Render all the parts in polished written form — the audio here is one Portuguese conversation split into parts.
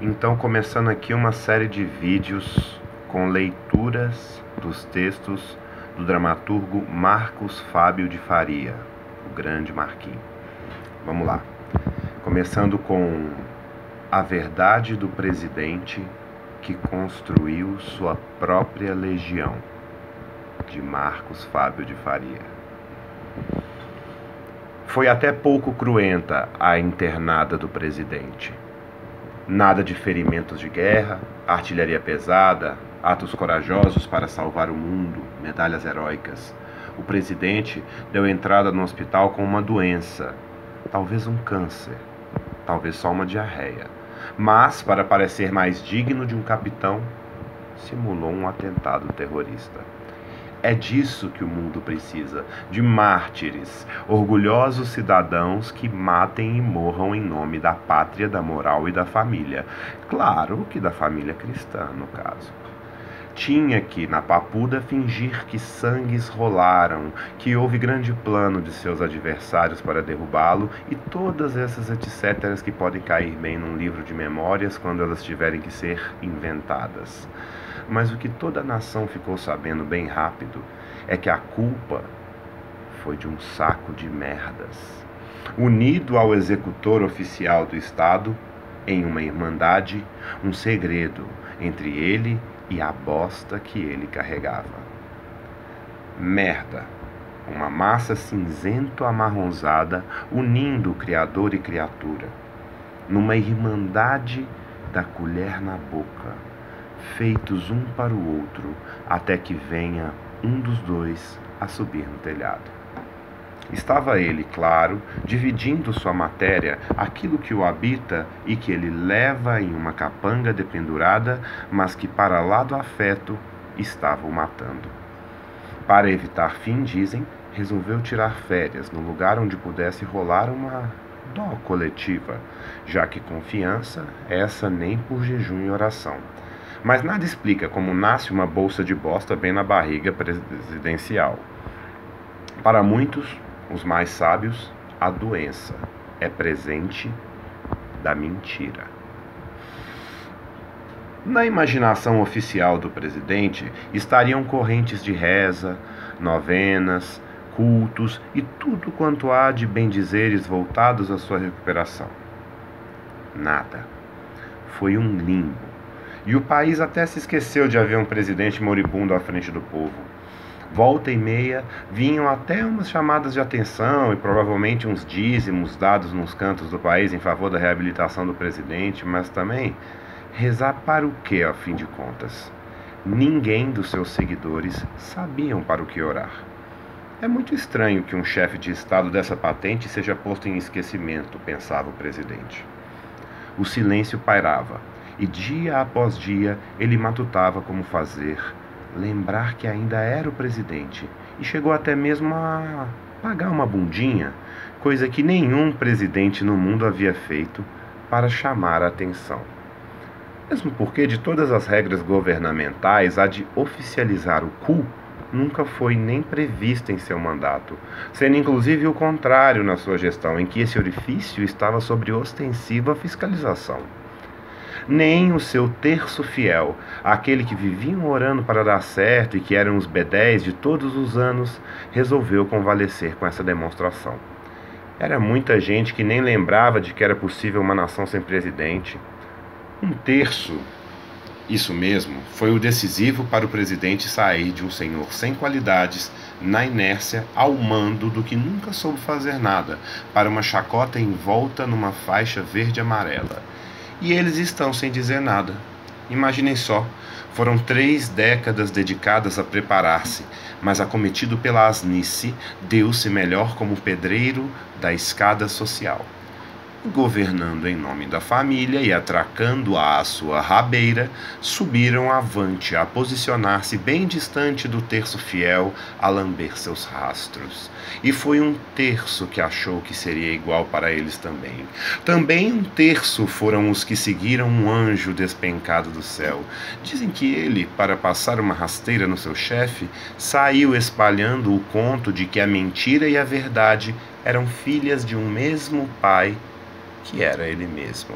Então, começando aqui uma série de vídeos com leituras dos textos do dramaturgo Marcos Fábio de Faria, o grande Marquinhos. Vamos lá. Começando com A Verdade do Presidente que Construiu Sua Própria Legião, de Marcos Fábio de Faria. Foi até pouco cruenta a internada do presidente. Nada de ferimentos de guerra, artilharia pesada, atos corajosos para salvar o mundo, medalhas heróicas. O presidente deu entrada no hospital com uma doença, talvez um câncer, talvez só uma diarreia. Mas, para parecer mais digno de um capitão, simulou um atentado terrorista. É disso que o mundo precisa, de mártires, orgulhosos cidadãos que matem e morram em nome da pátria, da moral e da família. Claro que da família cristã, no caso. Tinha que, na papuda, fingir que sangues rolaram, que houve grande plano de seus adversários para derrubá-lo e todas essas etcéteras que podem cair bem num livro de memórias quando elas tiverem que ser inventadas. Mas o que toda a nação ficou sabendo bem rápido é que a culpa foi de um saco de merdas, unido ao executor oficial do Estado em uma irmandade, um segredo entre ele e a bosta que ele carregava. Merda, uma massa cinzento-amarronzada unindo o Criador e criatura, numa irmandade da colher na boca, feitos um para o outro, até que venha um dos dois a subir no telhado. Estava ele, claro, dividindo sua matéria, aquilo que o habita e que ele leva em uma capanga dependurada, mas que para lá do afeto estava o matando. Para evitar fim, dizem, resolveu tirar férias no lugar onde pudesse rolar uma dó coletiva, já que confiança, essa nem por jejum e oração. Mas nada explica como nasce uma bolsa de bosta bem na barriga presidencial. Para muitos, os mais sábios, a doença é presente da mentira. Na imaginação oficial do presidente estariam correntes de reza, novenas, cultos e tudo quanto há de bendizeres voltados à sua recuperação. Nada. Foi um limbo. E o país até se esqueceu de haver um presidente moribundo à frente do povo. Volta e meia, vinham até umas chamadas de atenção e provavelmente uns dízimos dados nos cantos do país em favor da reabilitação do presidente, mas também rezar para o quê, a fim de contas? Ninguém dos seus seguidores sabiam para o que orar. É muito estranho que um chefe de Estado dessa patente seja posto em esquecimento, pensava o presidente. O silêncio pairava. E dia após dia ele matutava como fazer, lembrar que ainda era o presidente, e chegou até mesmo a pagar uma bundinha, coisa que nenhum presidente no mundo havia feito para chamar a atenção. Mesmo porque de todas as regras governamentais, a de oficializar o cu nunca foi nem prevista em seu mandato, sendo inclusive o contrário na sua gestão, em que esse orifício estava sob ostensiva fiscalização. Nem o seu terço fiel, aquele que viviam orando para dar certo e que eram os B10 de todos os anos, resolveu convalescer com essa demonstração. Era muita gente que nem lembrava de que era possível uma nação sem presidente. Um terço, isso mesmo, foi o decisivo para o presidente sair de um senhor sem qualidades, na inércia, ao mando do que nunca soube fazer nada, para uma chacota envolta numa faixa verde-amarela. E eles estão sem dizer nada. Imaginem só, foram 3 décadas dedicadas a preparar-se, mas acometido pela asnice, deu-se melhor como pedreiro da escada social. Governando em nome da família e atracando-a à sua rabeira, subiram avante a posicionar-se bem distante do terço fiel a lamber seus rastros. E foi um terço que achou que seria igual para eles também. Também um terço foram os que seguiram um anjo despencado do céu. Dizem que ele, para passar uma rasteira no seu chefe, saiu espalhando o conto de que a mentira e a verdade eram filhas de um mesmo pai, que era ele mesmo.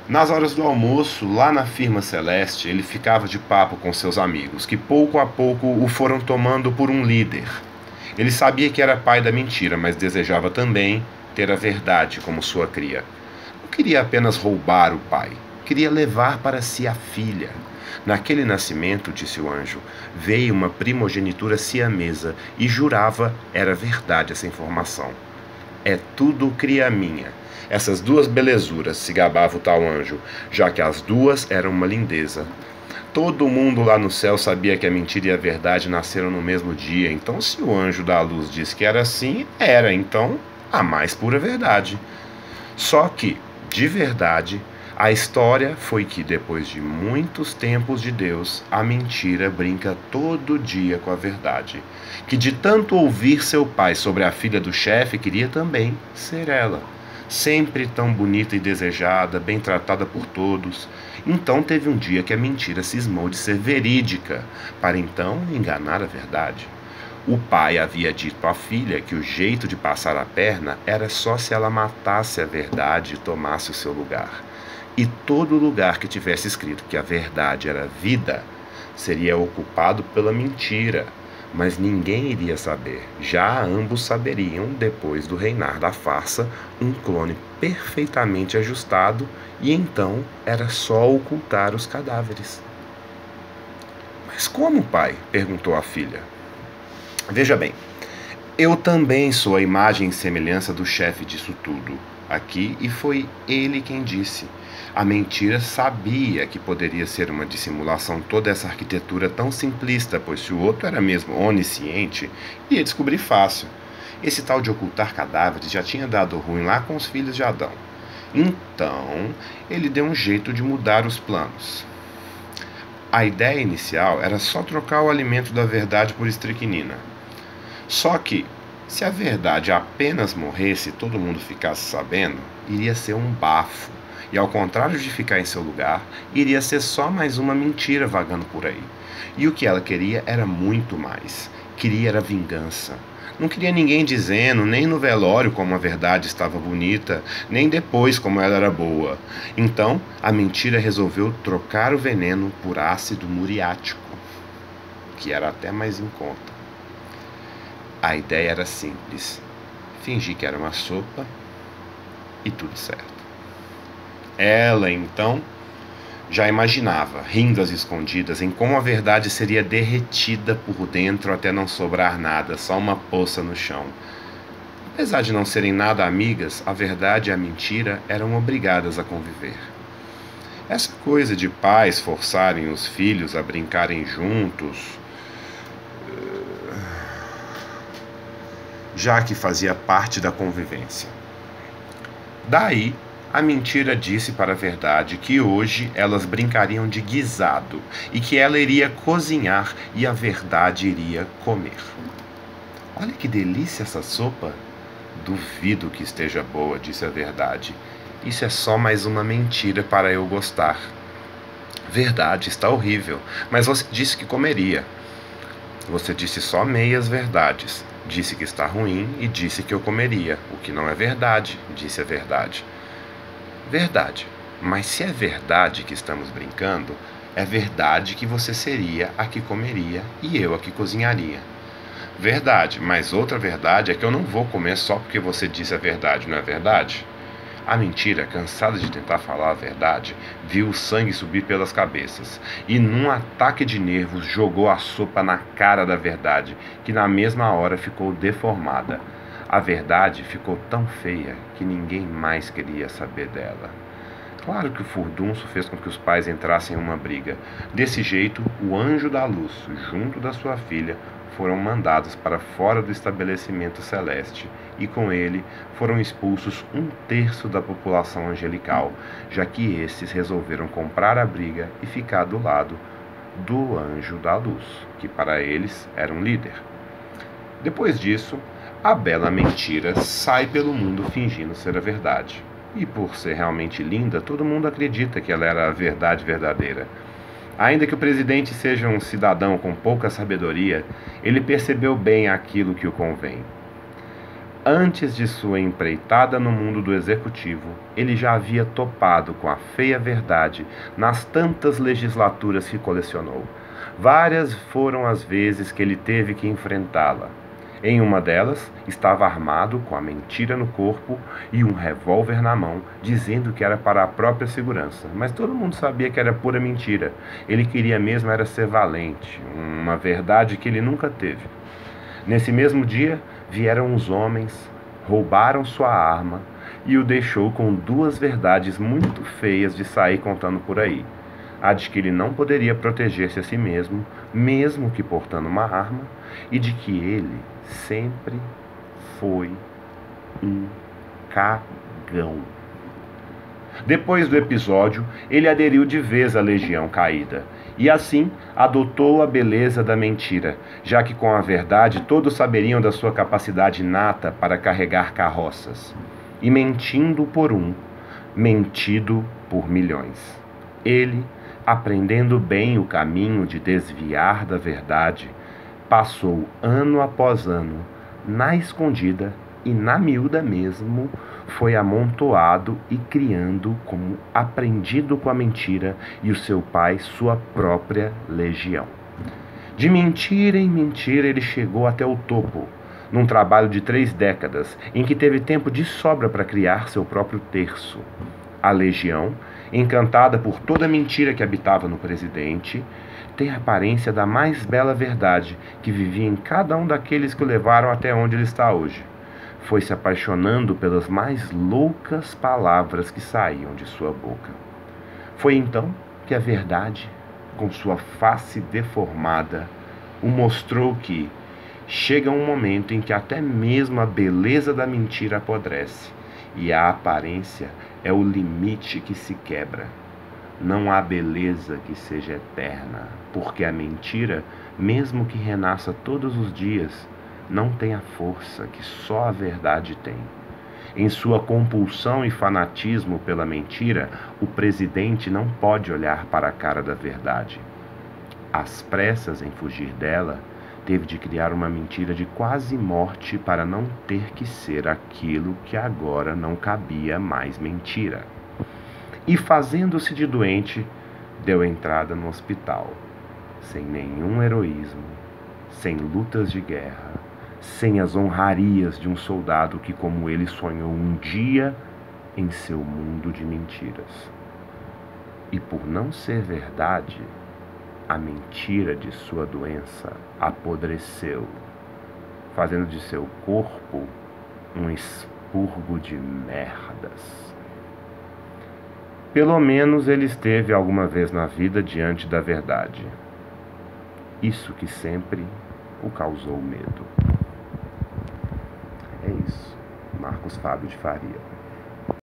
Nas horas do almoço, lá na firma celeste, ele ficava de papo com seus amigos, que pouco a pouco o foram tomando por um líder. Ele sabia que era pai da mentira, mas desejava também ter a verdade como sua cria. Não queria apenas roubar o pai, queria levar para si a filha. Naquele nascimento, disse o anjo, veio uma primogenitura siamesa e jurava era verdade essa informação. É tudo cria minha. Essas duas belezuras, se gabava o tal anjo, já que as duas eram uma lindeza. Todo mundo lá no céu sabia que a mentira e a verdade nasceram no mesmo dia, então se o anjo da luz disse que era assim, era então a mais pura verdade. Só que, de verdade, a história foi que depois de muitos tempos de Deus, a mentira brinca todo dia com a verdade. Que de tanto ouvir seu pai sobre a filha do chefe, queria também ser ela. Sempre tão bonita e desejada, bem tratada por todos. Então teve um dia que a mentira cismou de ser verídica, para então enganar a verdade. O pai havia dito à filha que o jeito de passar a perna era só se ela matasse a verdade e tomasse o seu lugar. E todo lugar que tivesse escrito que a verdade era vida, seria ocupado pela mentira. Mas ninguém iria saber. Já ambos saberiam, depois do reinar da farsa, um clone perfeitamente ajustado, e então era só ocultar os cadáveres. Mas como, pai? Perguntou a filha. Veja bem, eu também sou a imagem e semelhança do chefe disso tudo aqui, e foi ele quem disse. A mentira sabia que poderia ser uma dissimulação toda essa arquitetura tão simplista, pois se o outro era mesmo onisciente, ia descobrir fácil. Esse tal de ocultar cadáveres já tinha dado ruim lá com os filhos de Adão. Então, ele deu um jeito de mudar os planos. A ideia inicial era só trocar o alimento da verdade por estricnina. Só que, se a verdade apenas morresse e todo mundo ficasse sabendo, iria ser um bafo. E ao contrário de ficar em seu lugar, iria ser só mais uma mentira vagando por aí. E o que ela queria era muito mais. Queria era vingança. Não queria ninguém dizendo, nem no velório como a verdade estava bonita, nem depois como ela era boa. Então, a mentira resolveu trocar o veneno por ácido muriático, que era até mais em conta. A ideia era simples. Fingir que era uma sopa e tudo certo. Ela, então, já imaginava, rindo às escondidas, em como a verdade seria derretida por dentro até não sobrar nada, só uma poça no chão. Apesar de não serem nada amigas, a verdade e a mentira eram obrigadas a conviver. Essa coisa de pais forçarem os filhos a brincarem juntos, já que fazia parte da convivência. Daí, a mentira disse para a verdade que hoje elas brincariam de guisado e que ela iria cozinhar e a verdade iria comer. Olha que delícia essa sopa! Duvido que esteja boa, disse a verdade. Isso é só mais uma mentira para eu gostar. Verdade, está horrível, mas você disse que comeria. Você disse só meias verdades. Disse que está ruim e disse que eu comeria, o que não é verdade, disse a verdade. Verdade, mas se é verdade que estamos brincando, é verdade que você seria a que comeria e eu a que cozinharia. Verdade, mas outra verdade é que eu não vou comer só porque você disse a verdade, não é verdade? A mentira, cansada de tentar falar a verdade, viu o sangue subir pelas cabeças e, num ataque de nervos, jogou a sopa na cara da verdade, que na mesma hora ficou deformada. A verdade ficou tão feia que ninguém mais queria saber dela. Claro que o furdunço fez com que os pais entrassem em uma briga. Desse jeito, o anjo da luz, junto da sua filha, foram mandados para fora do estabelecimento celeste, e com ele foram expulsos 1/3 da população angelical, já que estes resolveram comprar a briga e ficar do lado do anjo da luz, que para eles era um líder. Depois disso, a bela mentira sai pelo mundo fingindo ser a verdade. E por ser realmente linda, todo mundo acredita que ela era a verdade verdadeira. Ainda que o presidente seja um cidadão com pouca sabedoria, ele percebeu bem aquilo que o convém. Antes de sua empreitada no mundo do executivo, ele já havia topado com a feia verdade nas tantas legislaturas que colecionou. Várias foram as vezes que ele teve que enfrentá-la. Em uma delas, estava armado com a mentira no corpo e um revólver na mão, dizendo que era para a própria segurança. Mas todo mundo sabia que era pura mentira. Ele queria mesmo era ser valente, uma verdade que ele nunca teve. Nesse mesmo dia, vieram os homens, roubaram sua arma e o deixou com duas verdades muito feias de sair contando por aí. A de que ele não poderia proteger-se a si mesmo, mesmo que portando uma arma, e de que ele sempre foi um cagão. Depois do episódio, ele aderiu de vez à Legião Caída, e assim adotou a beleza da mentira, já que com a verdade todos saberiam da sua capacidade inata para carregar carroças. E mentindo por um, mentido por milhões. Ele, aprendendo bem o caminho de desviar da verdade, passou ano após ano, na escondida e na miúda mesmo, foi amontoado e criando como aprendido com a mentira e o seu pai sua própria legião. De mentira em mentira ele chegou até o topo, num trabalho de 3 décadas, em que teve tempo de sobra para criar seu próprio terço. A legião, encantada por toda a mentira que habitava no presidente, tem a aparência da mais bela verdade que vivia em cada um daqueles que o levaram até onde ele está hoje. Foi se apaixonando pelas mais loucas palavras que saíam de sua boca. Foi então que a verdade, com sua face deformada, o mostrou que chega um momento em que até mesmo a beleza da mentira apodrece, e a aparência é o limite que se quebra. Não há beleza que seja eterna, porque a mentira, mesmo que renasça todos os dias, não tem a força que só a verdade tem. Em sua compulsão e fanatismo pela mentira, o presidente não pode olhar para a cara da verdade. Às pressas em fugir dela, teve de criar uma mentira de quase morte para não ter que ser aquilo que agora não cabia mais mentira. E fazendo-se de doente, deu entrada no hospital, sem nenhum heroísmo, sem lutas de guerra, sem as honrarias de um soldado que, como ele, sonhou um dia em seu mundo de mentiras. E por não ser verdade, a mentira de sua doença apodreceu, fazendo de seu corpo um expurgo de merdas. Pelo menos ele esteve alguma vez na vida diante da verdade. Isso que sempre o causou medo. É isso. Marcos Fábio de Faria.